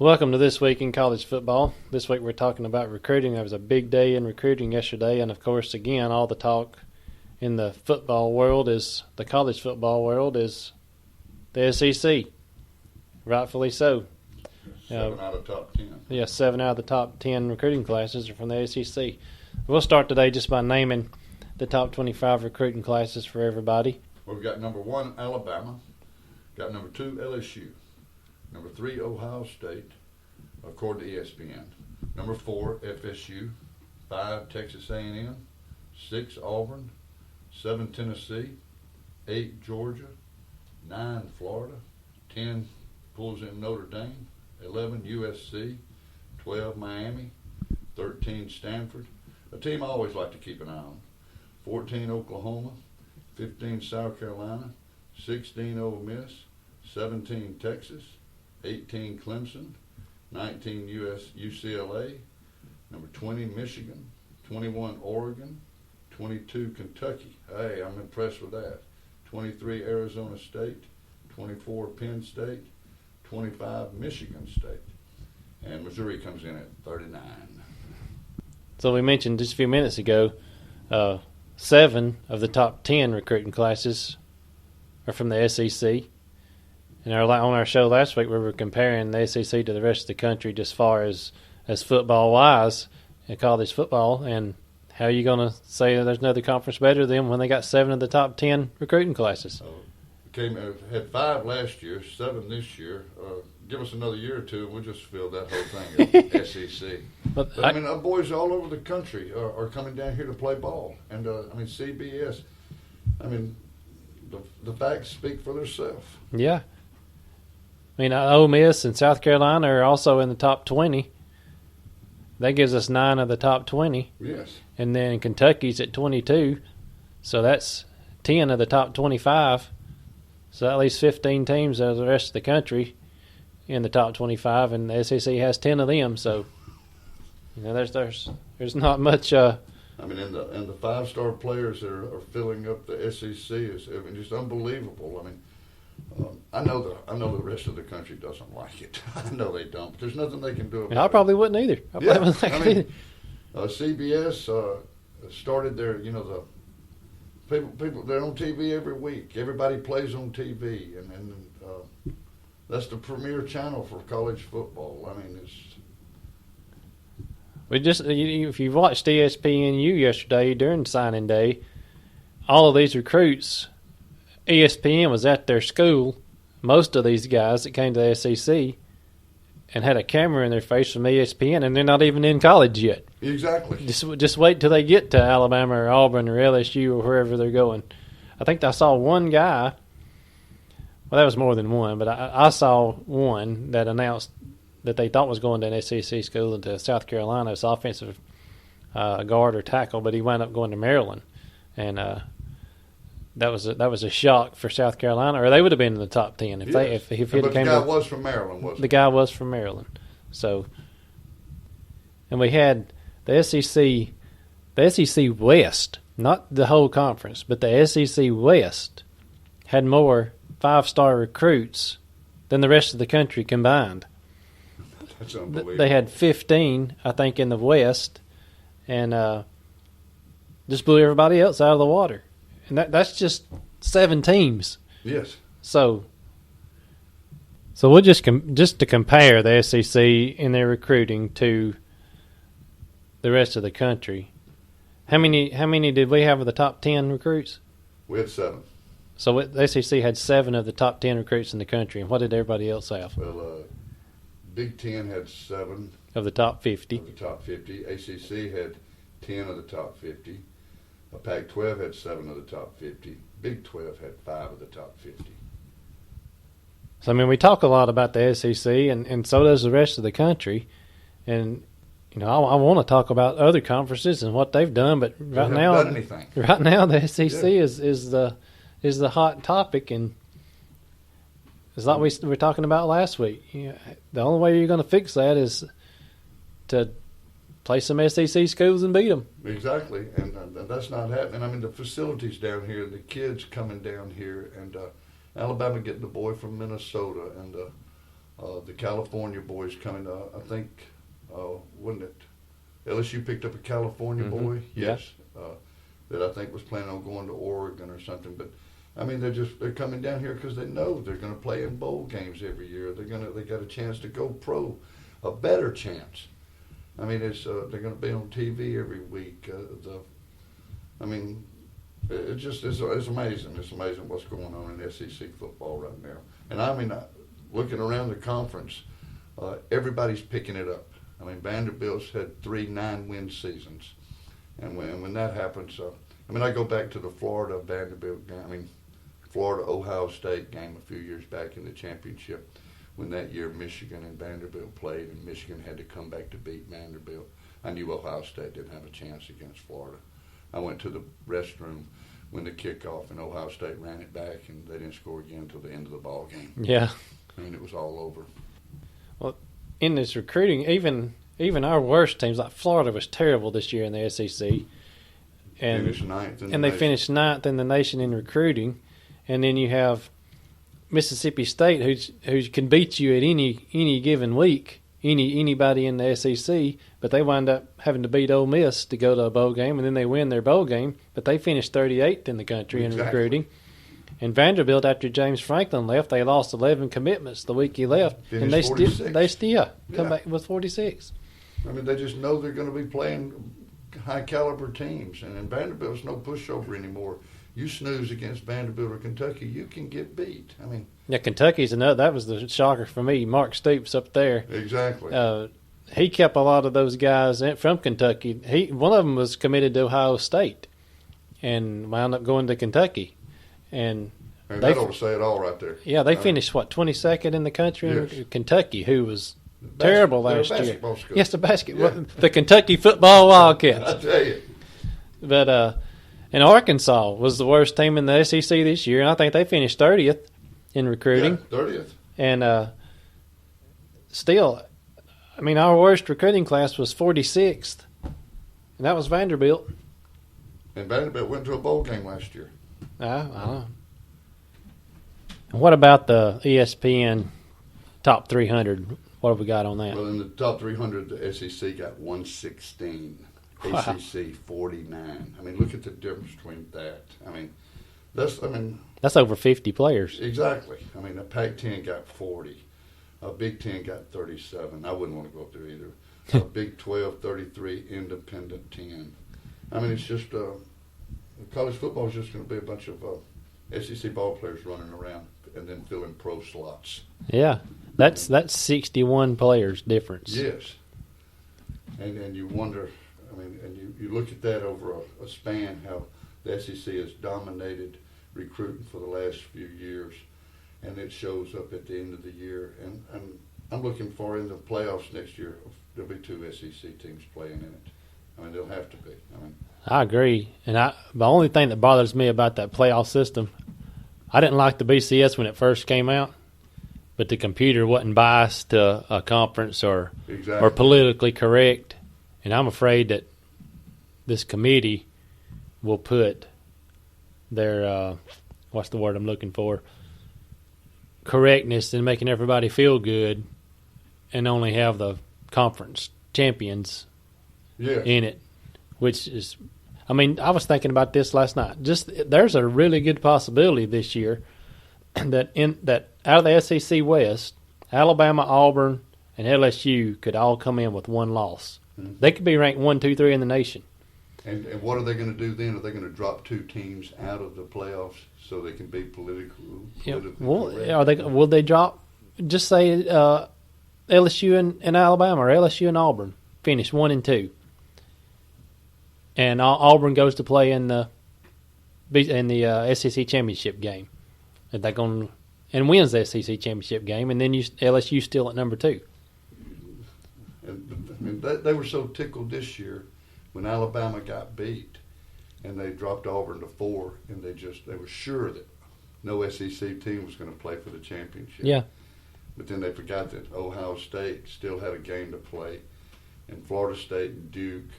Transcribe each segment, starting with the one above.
Welcome to This Week in College Football. This week we're talking about recruiting. There was a big day in recruiting yesterday, and of course, again, all the talk in the football world the college football world is the SEC. Rightfully so. 7 out of the top 10. Yeah, 7 out of the top 10 recruiting classes are from the SEC. We'll start today just by naming the top 25 recruiting classes for everybody. Well, we've got number 1, Alabama. Got number 2, LSU. Number 3, Ohio State, according to ESPN. Number 4, FSU. 5, Texas A&M. 6, Auburn. 7, Tennessee. 8, Georgia. 9, Florida. 10, pulls in Notre Dame. 11, USC. 12, Miami. 13, Stanford. A team I always like to keep an eye on. 14, Oklahoma. 15, South Carolina. 16, Ole Miss. 17, Texas. 18, Clemson. 19, UCLA. Number 20, Michigan. 21, Oregon. 22, Kentucky. Hey, I'm impressed with that. 23, Arizona State. 24, Penn State. 25, Michigan State. And Missouri comes in at 39. So we mentioned just a few minutes ago, 7 of the top 10 recruiting classes are from the SEC. And on our show last week, we were comparing the SEC to the rest of the country just as far as football-wise in college football. And how are you going to say there's another conference better than when they got 7 of the top 10 recruiting classes? Had 5 last year, 7 this year. Give us another year or two, and we'll just fill that whole thing up, SEC. But I mean, boys all over the country are coming down here to play ball. And, CBS, the facts speak for themselves. Yeah. I mean, Ole Miss and South Carolina are also in the top 20. That gives us 9 of the top 20. Yes. And then Kentucky's at 22. So that's 10 of the top 25. So at least 15 teams of the rest of the country in the top 25, and the SEC has 10 of them. So, there's not much. And the 5-star players that are filling up the SEC is just unbelievable. I mean, I know the rest of the country doesn't like it. I know they don't. But there's nothing they can do about it. I probably wouldn't either. CBS started their, the people they're on TV every week. Everybody plays on TV, and that's the premier channel for college football. I mean, if you watched ESPNU yesterday during signing day, all of these recruits, ESPN was at their school. Most of these guys that came to the SEC and had a camera in their face from ESPN, and they're not even in college yet. Exactly. Just wait till they get to Alabama or Auburn or LSU or wherever they're going. I think I saw one guy. Well, that was more than one, but I saw one that announced that they thought was going to an SEC school into South Carolina as offensive guard or tackle, but he wound up going to Maryland, and that was a shock for South Carolina, or they would have been in the top 10 if yes. if but the guy was from Maryland, wasn't he? The guy was from Maryland, so. And we had the SEC West, not the whole conference, but the SEC West had more 5-star recruits than the rest of the country combined. That's unbelievable. They had 15, I think, in the West, and just blew everybody else out of the water. And that's just 7 teams. Yes. So we'll just to compare the SEC in their recruiting to the rest of the country. How many did we have of the top 10 recruits? We had 7. So the SEC had 7 of the top 10 recruits in the country, and what did everybody else have? Well, Big Ten had 7 of the top 50. Of the top 50. ACC had 10 of the top 50. Pac-12 had 7 of the top 50. Big 12 had 5 of the top 50. So, we talk a lot about the SEC, and so does the rest of the country. And, I want to talk about other conferences and what they've done, but right now the SEC is the hot topic, and it's like we were talking about last week. The only way you're going to fix that is to play some SEC schools and beat them. Exactly, and that's not happening. The facilities down here, the kids coming down here, and Alabama getting the boy from Minnesota, and The California boys coming, I think, wasn't it LSU picked up a California boy? Yes. That I think was planning on going to Oregon or something. But I mean, they're coming down here because they know they're going to play in bowl games every year. They got a chance to go pro, a better chance. I mean, they're going to be on TV every week. It's amazing. It's amazing what's going on in SEC football right now. And I mean, looking around the conference, everybody's picking it up. I mean, Vanderbilt's had 3 9-win seasons, and when that happens, I go back to the Florida Vanderbilt game. I mean, Florida Ohio State game a few years back in the championship, when that year Michigan and Vanderbilt played, and Michigan had to come back to beat Vanderbilt. I knew Ohio State didn't have a chance against Florida. I went to the restroom when the kickoff, and Ohio State ran it back, and they didn't score again until the end of the ball game. Yeah. I mean, it was all over. Well, in this recruiting, even our worst teams, like Florida was terrible this year in the SEC. And finished ninth and they finished 9th in the nation in recruiting. And then you have Mississippi State, who can beat you at any given week, anybody in the SEC, but they wind up having to beat Ole Miss to go to a bowl game, and then they win their bowl game, but they finished 38th in the country in recruiting. And Vanderbilt, after James Franklin left, they lost 11 commitments the week he left, and they still come back with 46. I mean, they just know they're going to be playing high caliber teams, and Vanderbilt's no pushover anymore. You snooze against Vanderbilt or Kentucky, you can get beat. I mean, yeah, Kentucky's another. That was the shocker for me. Mark Stoops up there. Exactly. He kept a lot of those guys from Kentucky. One of them was committed to Ohio State, and wound up going to Kentucky. And that ought to say it all right there. Yeah, they finished 22nd in the country in Kentucky, who was terrible last year. School. Yes, the Kentucky football Wildcats. I tell you. But and Arkansas was the worst team in the SEC this year, and I think they finished 30th in recruiting. Yeah, 30th. And still, I mean, our worst recruiting class was 46th, and that was Vanderbilt. And Vanderbilt went to a bowl game last year. I don't know. What about the ESPN top 300? What have we got on that? Well, in the top 300, the SEC got 116. Wow. ACC 49. I mean, look at the difference between that. I mean, that's over 50 players. Exactly. I mean, the Pac-10 got 40. Big 10 got 37. I wouldn't want to go up there either. Big 12, 33. Independent 10. I mean, it's just college football is just going to be a bunch of SEC ball players running around and then filling pro slots. Yeah, that's 61 players difference. Yes, and you wonder. I mean, and you look at that over a span, how the SEC has dominated recruiting for the last few years, and it shows up at the end of the year. And I'm looking for in the playoffs next year, there'll be 2 SEC teams playing in it. I mean, they'll have to be. I agree. And the only thing that bothers me about that playoff system, I didn't like the BCS when it first came out, but the computer wasn't biased to a conference or politically correct. And I'm afraid that this committee will put their, what's the word I'm looking for, correctness in making everybody feel good and only have the conference champions in it, which is, I mean, I was thinking about this last night. There's a really good possibility this year that out of the SEC West, Alabama, Auburn, and LSU could all come in with one loss. Mm-hmm. They could be ranked 1, 2, 3 in the nation. And what are they going to do then? Are they going to drop 2 teams out of the playoffs so they can be politically correct? Will they drop? Just say LSU and Alabama or LSU and Auburn finish 1 and 2, and Auburn goes to play in the SEC championship game. And they're going and wins the SEC championship game, and then LSU still at number 2. And they were so tickled this year when Alabama got beat, and they dropped Auburn to 4, and they were sure that no SEC team was going to play for the championship. Yeah. But then they forgot that Ohio State still had a game to play, and Florida State and Duke.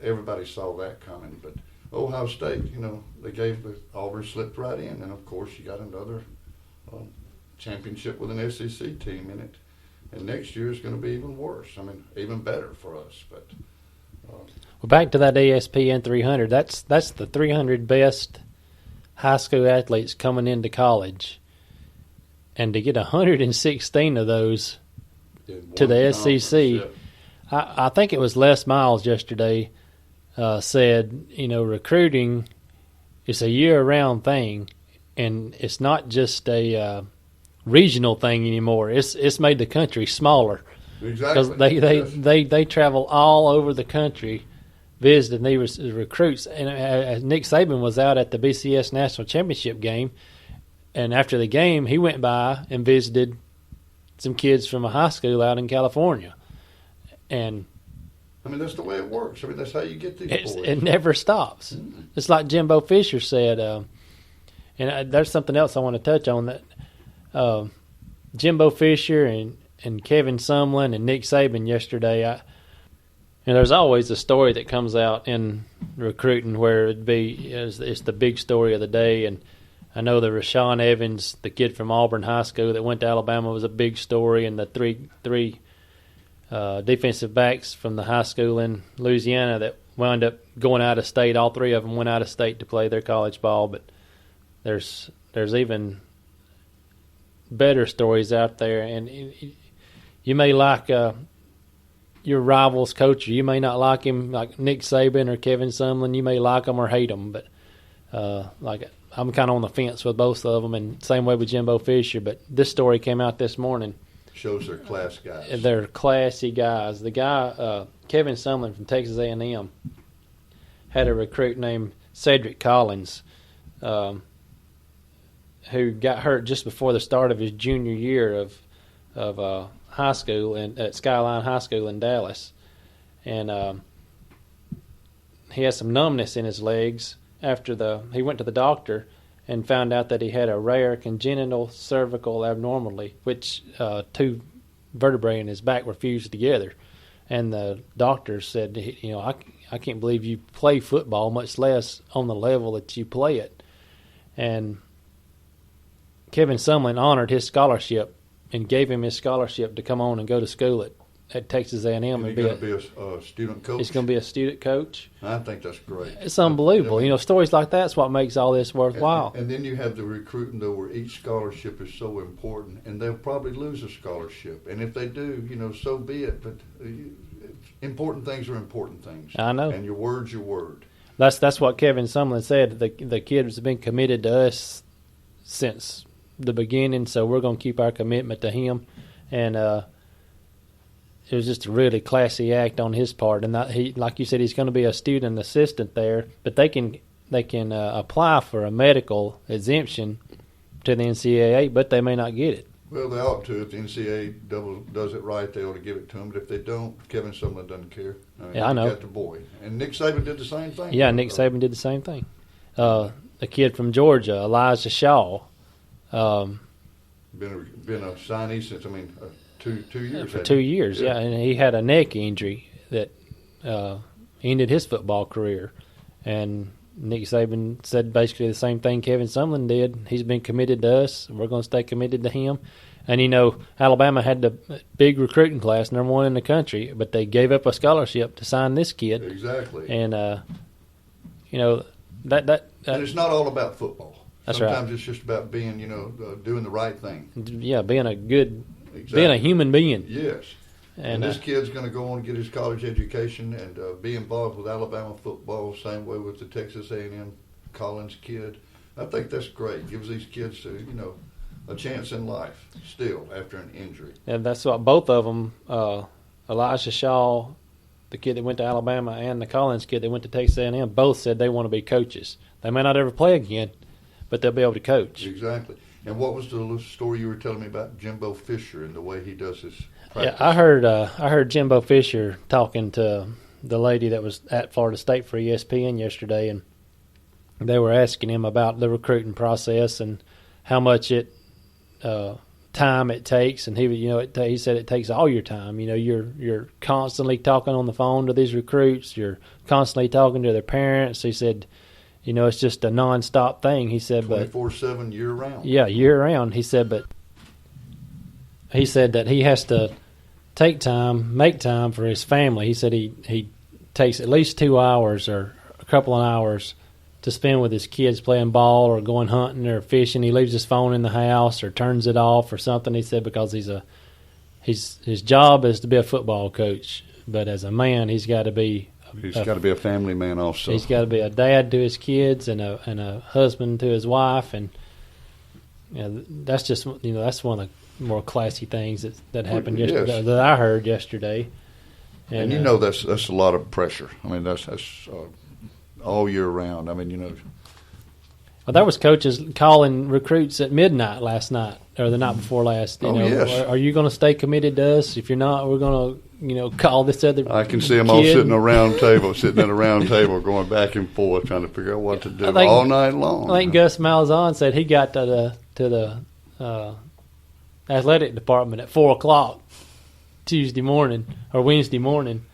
Everybody saw that coming, but Ohio State, they gave Auburn slipped right in, and of course you got another championship with an SEC team in it. And next year is going to be even worse. I mean, even better for us. But well, back to that ESPN 300. That's the 300 best high school athletes coming into college, and to get 116 of those to the SEC. I think it was Les Miles yesterday said, recruiting is a year-round thing, and it's not just a regional thing anymore. It's made the country smaller. Exactly. Because they travel all over the country visiting these recruits. And Nick Saban was out at the BCS National Championship game, and after the game, he went by and visited some kids from a high school out in California. And I mean, that's the way it works. I mean, that's how you get these boys. It never stops. Mm-hmm. It's like Jimbo Fisher said, and there's something else I want to touch on, that Jimbo Fisher and Kevin Sumlin and Nick Saban yesterday, there's always a story that comes out in recruiting where it's the big story of the day. And I know the Rashawn Evans, the kid from Auburn High School that went to Alabama, was a big story, and the three defensive backs from the high school in Louisiana that wound up going out of state. All three of them went out of state to play their college ball. But there's even better stories out there, and you may like your rival's coach, or you may not like him, like Nick Saban or Kevin Sumlin. You may like them or hate them, but I'm kind of on the fence with both of them, and same way with Jimbo Fisher. But this story came out this morning. Shows they're class guys. They're classy guys. The guy, Kevin Sumlin from Texas A&M, had a recruit named Cedric Collins, who got hurt just before the start of his junior year of high school at Skyline High School in Dallas, and he had some numbness in his legs after he went to the doctor and found out that he had a rare congenital cervical abnormality, which two vertebrae in his back were fused together. And the doctor said, I can't believe you play football, much less on the level that you play it. And Kevin Sumlin honored his scholarship and gave him his scholarship to come on and go to school at Texas A&M. And he's going to be a student coach? He's going to be a student coach. I think that's great. It's unbelievable. I mean, stories like that's what makes all this worthwhile. And then you have the recruiting, though, where each scholarship is so important, and they'll probably lose a scholarship. And if they do, so be it. But important things are important things. I know. And your word's your word. That's what Kevin Sumlin said. The kid has been committed to us since the beginning, so we're going to keep our commitment to him. And it was just a really classy act on his part. And he, like you said, he's going to be a student assistant there, but they can apply for a medical exemption to the NCAA, but they may not get it. Well, they ought to. If the NCAA does it right, they ought to give it to them. But if they don't, Kevin Sumlin doesn't care. I know. Got the boy. And Nick Saban did the same thing. Yeah, Nick Saban did the same thing. The kid from Georgia, Elijah Shaw. Been a signee since, 2 years. For 2 years, yeah. And he had a neck injury that ended his football career. And Nick Saban said basically the same thing Kevin Sumlin did. He's been committed to us. We're going to stay committed to him. And, Alabama had the big recruiting class, number one in the country, but they gave up a scholarship to sign this kid. Exactly. And, that and it's not all about football. That's Sometimes right. It's just about being, doing the right thing. Yeah, being a human being. Yes. And this kid's going to go on and get his college education and be involved with Alabama football, same way with the Texas A&M Collins kid. I think that's great. Gives these kids, a chance in life still after an injury. And that's what both of them, Elijah Shaw, the kid that went to Alabama, and the Collins kid that went to Texas A&M, both said they want to be coaches. They may not ever play again, but they'll be able to coach. Exactly. And what was the little story you were telling me about Jimbo Fisher and the way he does his practice? Yeah, I heard Jimbo Fisher talking to the lady that was at Florida State for ESPN yesterday, and they were asking him about the recruiting process and how much time it takes. And he said it takes all your time. You're constantly talking on the phone to these recruits. You're constantly talking to their parents. He said, it's just a nonstop thing. He said, 24/7 year round. Yeah, year round. He said, but he said that he has to make time for his family. He said he takes at least 2 hours or a couple of hours to spend with his kids playing ball or going hunting or fishing. He leaves his phone in the house or turns it off or something. He said because his job is to be a football coach, but as a man, he's got to be a family man also. He's got to be a dad to his kids and a husband to his wife, and that's just that's one of the more classy things that happened yesterday that I heard yesterday. And that's a lot of pressure. I mean that's all year round. I mean Well, there was coaches calling recruits at midnight last night or the night before last. Yes. Are you going to stay committed to us? If you're not, we're going to call this other. I can see them all sitting at a round table, going back and forth, trying to figure out what to do all night long. I think Gus Malzahn said he got to the athletic department at 4:00 Tuesday morning or Wednesday morning.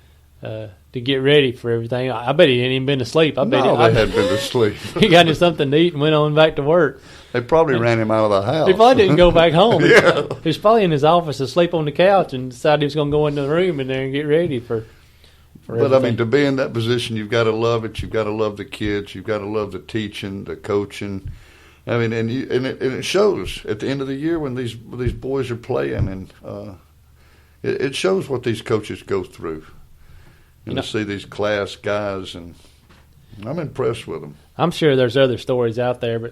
To get ready for everything. I bet he hadn't even been to sleep. They hadn't been to sleep. He got him something to eat and went on back to work. They probably ran him out of the house. He probably didn't go back home. Yeah. He was probably in his office asleep on the couch and decided he was going to go into the room in there and get ready for But, I mean, to be in that position, you've got to love it. You've got to love the kids. You've got to love the teaching, the coaching. I mean, and it shows at the end of the year when these boys are playing, and it shows what these coaches go through. And to see these class guys, and I'm impressed with them. I'm sure there's other stories out there,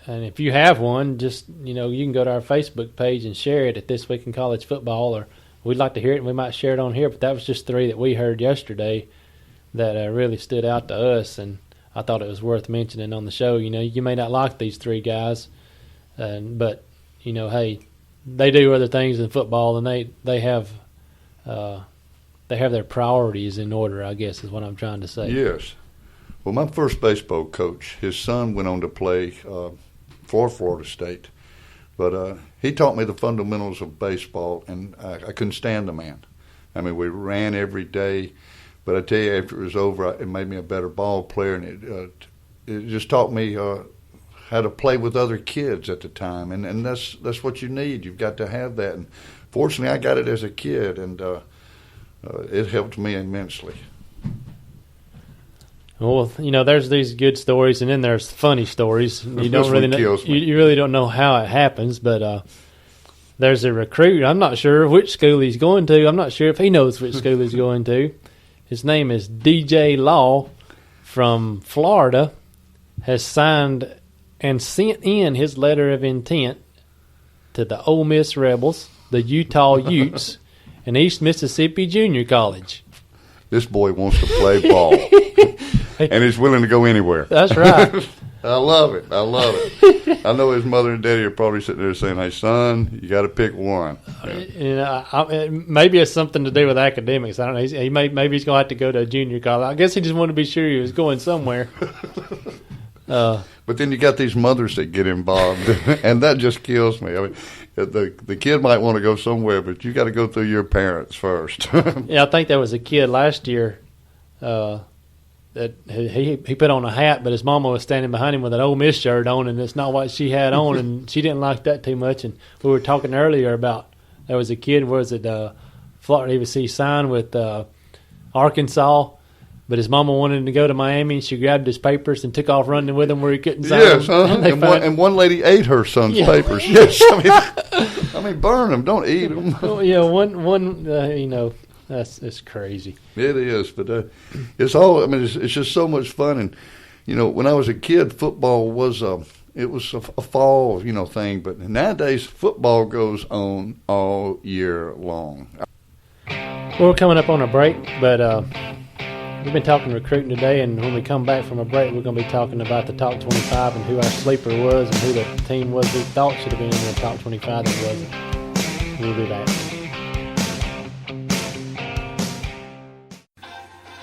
and if you have one, just you can go to our Facebook page and share it at This Week in College Football, or we'd like to hear it and we might share it on here. But that was just 3 that we heard yesterday that really stood out to us, and I thought it was worth mentioning on the show. You may not like these 3 guys, but hey, they do other things in football, and they have their priorities in order, I guess, is what I'm trying to say. Yes. Well, my first baseball coach, his son went on to play for Florida State. But he taught me the fundamentals of baseball, and I couldn't stand the man. I mean, we ran every day. But I tell you, after it was over, it made me a better ball player, and it just taught me how to play with other kids at the time. And that's what you need. You've got to have that. And fortunately, I got it as a kid, and it helped me immensely. Well, there's these good stories, and then there's funny stories. You don't really know. You really don't know how it happens, but there's a recruit. I'm not sure which school he's going to. I'm not sure if he knows which school he's going to. His name is DJ Law from Florida. Has signed and sent in his letter of intent to the Ole Miss Rebels, the Utah Utes, and East Mississippi Junior College. This boy wants to play ball, and he's willing to go anywhere. That's right. I love it. I know his mother and daddy are probably sitting there saying, "Hey, son, you got to pick one." Maybe it's something to do with academics. I don't know. Maybe he's going to have to go to a junior college. I guess he just wanted to be sure he was going somewhere. But then you got these mothers that get involved, and that just kills me. I mean, the kid might want to go somewhere, but you got to go through your parents first. Yeah, I think there was a kid last year that he put on a hat, but his mama was standing behind him with an Ole Miss shirt on, and it's not what she had on, and she didn't like that too much. And we were talking earlier about there was a kid, Florida? He signed with Arkansas. But his mama wanted him to go to Miami, and she grabbed his papers and took off running with him where he couldn't sign them. Yes, and one lady ate her son's papers. Yes, I mean, burn them, don't eat them. Well, yeah, it's crazy. It is, but it's all. I mean, it's just so much fun. And when I was a kid, football was a fall thing. But nowadays, football goes on all year long. We're coming up on a break, but. We've been talking recruiting today, and when we come back from a break, we're going to be talking about the top 25 and who our sleeper was and who the team was we thought should have been in the top 25 that wasn't. We'll be back.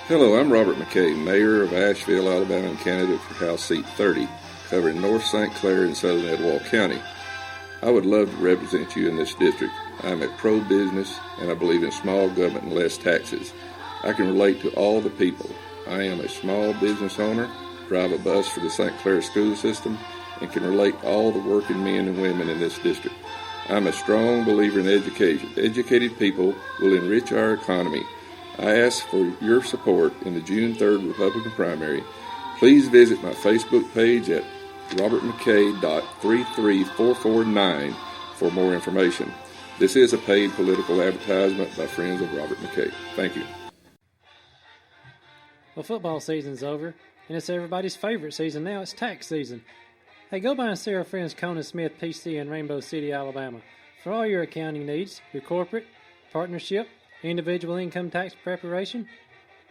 Hello, I'm Robert McKay, Mayor of Asheville, Alabama, and candidate for House Seat 30, covering North St. Clair and Southern Etowah County. I would love to represent you in this district. I'm a pro-business, and I believe in small government and less taxes. I can relate to all the people. I am a small business owner, drive a bus for the St. Clair school system, and can relate to all the working men and women in this district. I'm a strong believer in education. Educated people will enrich our economy. I ask for your support in the June 3rd Republican primary. Please visit my Facebook page at robertmckay.33449 for more information. This is a paid political advertisement by friends of Robert McKay. Thank you. Well, football season's over, and it's everybody's favorite season now. It's tax season. Hey, go by and see our friends Conan Smith, PC in Rainbow City, Alabama, for all your accounting needs, your corporate, partnership, individual income tax preparation,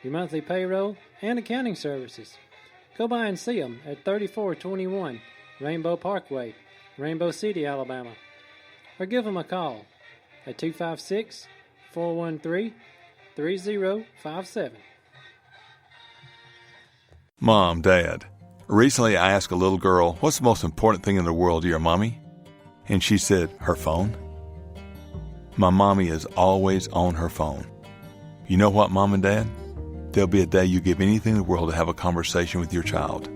your monthly payroll, and accounting services. Go by and see them at 3421 Rainbow Parkway, Rainbow City, Alabama, or give them a call at 256-413-3057. Mom, Dad, recently I asked a little girl, what's the most important thing in the world to your mommy? And she said, her phone. My mommy is always on her phone. You know what, Mom and Dad? There'll be a day you give anything in the world to have a conversation with your child.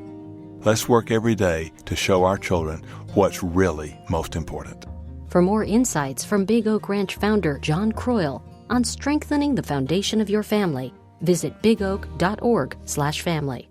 Let's work every day to show our children what's really most important. For more insights from Big Oak Ranch founder John Croyle on strengthening the foundation of your family, visit bigoak.org/family.